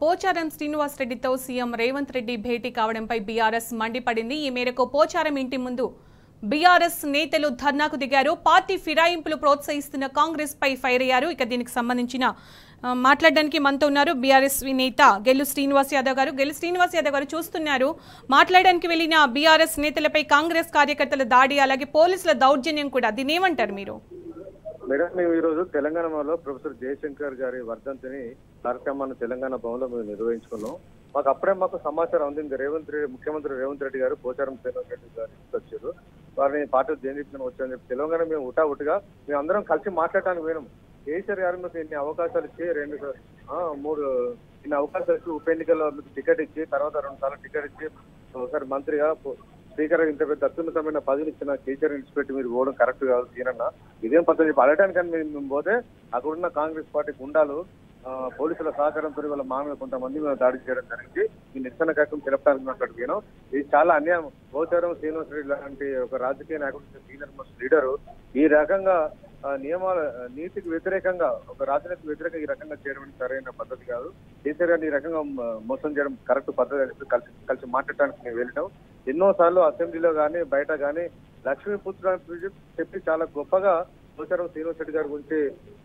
పోచారం శ్రీనివాస్ రెడ్డితో సీఎం రేవంత్ రెడ్డి భేటీ కావడంపై బీఆర్ఎస్ మండిపడింది. ఈ మేరకు పోచారం ఇంటి ముందు బీఆర్ఎస్ నేతలు ధర్నాకు దిగారు. పార్టీ ఫిరాయింపులు ప్రోత్సహిస్తున్న కాంగ్రెస్ పై ఫైర్ అయ్యారు. ఇక దీనికి సంబంధించిన మాట్లాడడానికి మనతో ఉన్నారు బీఆర్ఎస్ నేత గెల్లు శ్రీనివాస్ యాదవ్ గారు. గెల్లు శ్రీనివాస్ యాదవ్ గారు చూస్తున్నారు, మాట్లాడడానికి వెళ్లిన బీఆర్ఎస్ నేతలపై కాంగ్రెస్ కార్యకర్తల దాడి, అలాగే పోలీసుల దౌర్జన్యం కూడా, దీని ఏమంటారు మీరు? మేడం, మేము ఈ రోజు తెలంగాణలో ప్రొఫెసర్ జయశంకర్ గారి వర్ధంతిని కార్యక్రమాన్ని తెలంగాణ భవన్లో మేము నిర్వహించుకున్నాం. మాకు సమాచారం అందింది. ముఖ్యమంత్రి రేవంత్ రెడ్డి గారు పోచారం శ్రీనివాస్ రెడ్డి గారు వచ్చారు, వారిని పార్టీ జయంతిని వచ్చారని చెప్పి తెలంగాణ మేము ఉటావుటిగా మేము అందరం కలిసి మాట్లాడటానికి పోయినాం. కేసీఆర్ గారు మీకు ఇన్ని అవకాశాలు ఇచ్చి ఇన్ని అవకాశాలు ఇచ్చి ఉప ఎన్నికల్లో మీకు టికెట్ ఇచ్చి తర్వాత 2 సార్లు టికెట్ ఇచ్చి ఒకసారి మంత్రిగా స్పీకర్ ఇంత పెద్ద అత్యున్నతమైన పదవిని ఇచ్చిన కేసీఆర్ ఇన్స్పెక్ట్ మీరు పోవడం కరెక్ట్ కాదు తీరన్నా, ఇదేం పద్ధతి పడటానికని మేము పోతే అక్కడున్న కాంగ్రెస్ పార్టీ గుండాలు పోలీసుల సహకారంతో వాళ్ళ మా మీద కొంతమంది మేము దాడి చేయడం జరిగింది. ఈ నిరసన కార్యక్రమం తెలపడానికి మేము అక్కడికి పోయినాం. ఇది చాలా అన్యాయం. పోచారం శ్రీనివాస్ రెడ్డి లాంటి ఒక రాజకీయ నాయకుడు, సీనియర్ మోస్ట్ లీడరు ఈ రకంగా నియమాల నీతికి వ్యతిరేకంగా ఒక రాజనీతికి వ్యతిరేకంగా ఈ రకంగా చేయడం సరైన పద్ధతి కాదు. కేసీఆర్ గారిని ఈ రకంగా మోసం చేయడం కరెక్ట్ పద్ధతి అని కలిసి మాట్లాడటానికి మేము వెళ్ళినాం. ఎన్నోసార్లు అసెంబ్లీలో కానీ బయట కానీ లక్ష్మీపుత్రాన్ని చెప్పి చాలా గొప్పగా పోచారం శ్రీనివాస్ రెడ్డి గారి గురించి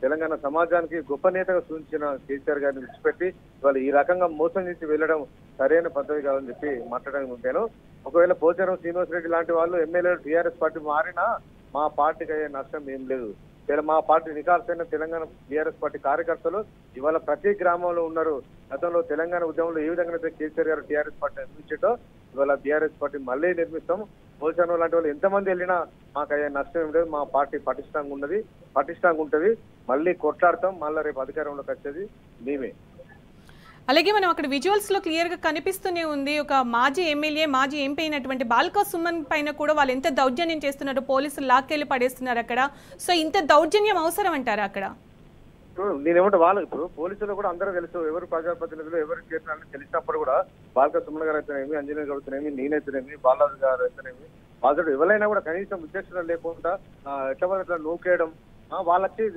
తెలంగాణ సమాజానికి గొప్ప నేతగా సూచించిన కేసీఆర్ గారిని విడిచిపెట్టి వాళ్ళు ఈ రకంగా మోసం చేసి వెళ్ళడం సరైన పద్ధతి కాదని చెప్పి మాట్లాడడానికి ఉంటాను. ఒకవేళ పోచారం శ్రీనివాస్ రెడ్డి లాంటి వాళ్ళు ఎమ్మెల్యేలు టీఆర్ఎస్ పార్టీ మారినా మా పార్టీకి అయ్యే నష్టం ఏం లేదు. మా పార్టీ నికాల్సైన తెలంగాణ బీఆర్ఎస్ పార్టీ కార్యకర్తలు ఇవాళ ప్రతి గ్రామంలో ఉన్నారు. గతంలో తెలంగాణ ఉద్యమంలో ఏ విధంగా అయితే కేసీఆర్ గారు టీఆర్ఎస్ పార్టీ నిర్మించటో ఇవాళ బీఆర్ఎస్ పార్టీ మళ్ళీ నిర్మిస్తాం. పోచారం లాంటి వాళ్ళు ఎంతమంది వెళ్ళినా మాకు అయ్యే నష్టం ఏం లేదు. మా పార్టీ పటిష్టంగా ఉంటది. మళ్ళీ కొట్లాడతాం. మళ్ళీ రేపు అధికారంలోకి వచ్చేది మేమే. అలాగే మనం అక్కడ విజువల్స్ లో క్లియర్ గా కనిపిస్తూనే ఉంది, ఒక మాజీ ఎమ్మెల్యే మాజీ ఎంపీ అయినటువంటి బాల్కా సుమన్ పైన కూడా వాళ్ళు ఎంత దౌర్జన్యం చేస్తున్నారు, పోలీసులు లాక్కెళ్ళి పడేస్తున్నారు అక్కడ. సో ఇంత దౌర్జన్యం అవసరం అంటారా అక్కడ? నేనేమంటే వాళ్ళు ఇప్పుడు పోలీసులు కూడా అందరూ తెలుసు, ఎవరు ప్రజాప్రతినిధులు ఎవరు చేసినారని తెలిసినప్పుడు కూడా బాల్కా సుమన్ గారు అయితేనేమి, అంజనీ గారు అయితేనేమి, నేనైతేనేమి, బాలాజీ గారు అయితేనేమి, వాళ్ళు ఎవరైనా కూడా కనీసం విచక్షణ లేకుండా ఎట్లా నూకేయడం, వాళ్ళకి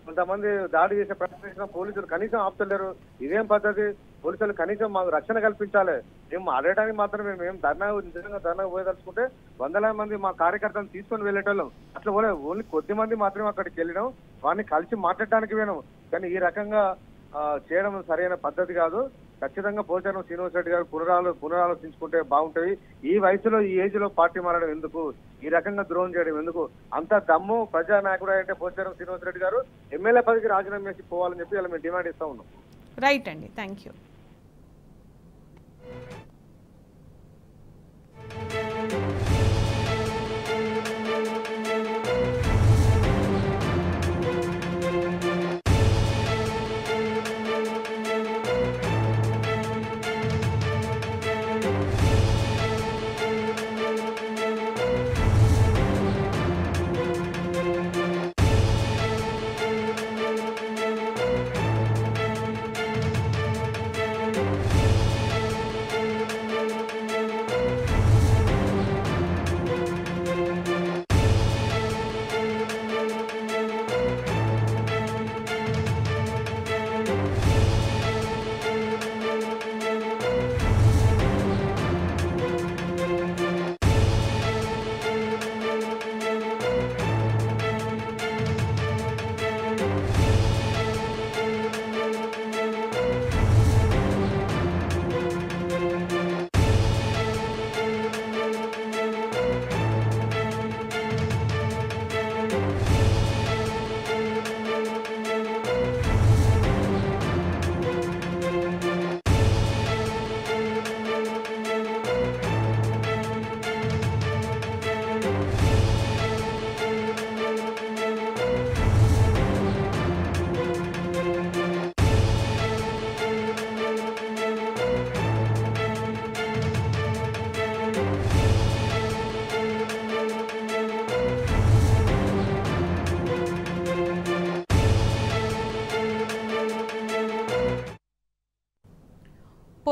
కొంతమంది దాడి చేసే ప్రయత్నించిన పోలీసులు కనీసం ఆపుతలేరు. ఇదేం పద్ధతి? పోలీసులు కనీసం మాకు రక్షణ కల్పించాలి. మేము అడగడానికి మాత్రమే మేము నిజంగా ధర్నా పోయదలుచుకుంటే వందలాది మంది మా కార్యకర్తలను తీసుకొని వెళ్ళేటోళ్ళం. అట్లా ఓన్లీ కొద్ది మంది మాత్రమే అక్కడికి వెళ్ళినాం, వారిని కలిసి మాట్లాడడానికి పోయినాం. కానీ ఈ రకంగా చేయడం సరైన పద్ధతి కాదు. ఖచ్చితంగా పోచారం శ్రీనివాస్ రెడ్డి గారు పునరాలోచించుకుంటే బాగుంటది. ఈ వయసులో ఈ ఏజ్ లో పార్టీ మారడం ఎందుకు? ఈ రకంగా ద్రోహం చేయడం ఎందుకు? అంత దమ్ము ప్రజానాయకుడు అంటే పోచారం శ్రీనివాస్ రెడ్డి గారు ఎమ్మెల్యే పదవికి రాజీనామా చేసి పోవాలని చెప్పి ఇలా మేము డిమాండ్ ఇస్తా ఉన్నాం. రైట్ అండి, థ్యాంక్ యూ.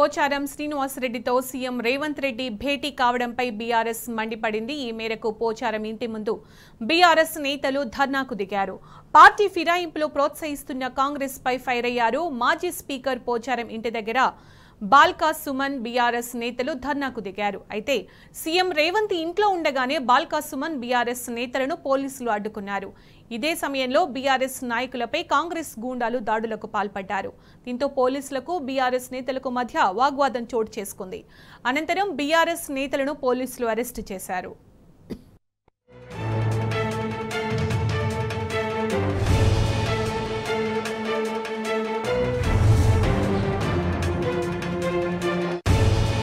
పోచారం శ్రీనివాసరెడ్డితో సీఎం రేవంత్ రెడ్డి భేటీ కావడంపై బీఆర్ఎస్ మండిపడింది. ఈ మేరకు పోచారం ఇంటి ముందు బీఆర్ఎస్ నేతలు ధర్నాకు దిగారు. పార్టీ ఫిరాయింపులు ప్రోత్సహిస్తున్న కాంగ్రెస్ పై ఫైర్ అయ్యారు. మాజీ స్పీకర్ పోచారం ఇంటి దగ్గర బాల్కా సుమన్ బీఆర్ఎస్ నేతలు ధర్నాకు దిగారు. అయితే సీఎం రేవంత్ ఇంట్లో ఉండగానే బాల్కా సుమన్ బీఆర్ఎస్ నేతలను పోలీసులు అడ్డుకున్నారు. ఇదే సమయంలో బీఆర్ఎస్ నాయకులపై కాంగ్రెస్ గూండాలు దాడులకు పాల్పడ్డారు. దీంతో పోలీసులకు బీఆర్ఎస్ నేతలకు మధ్య వాగ్వాదం చోటు చేసుకుంది. అనంతరం బీఆర్ఎస్ నేతలను పోలీసులు అరెస్టు చేశారు.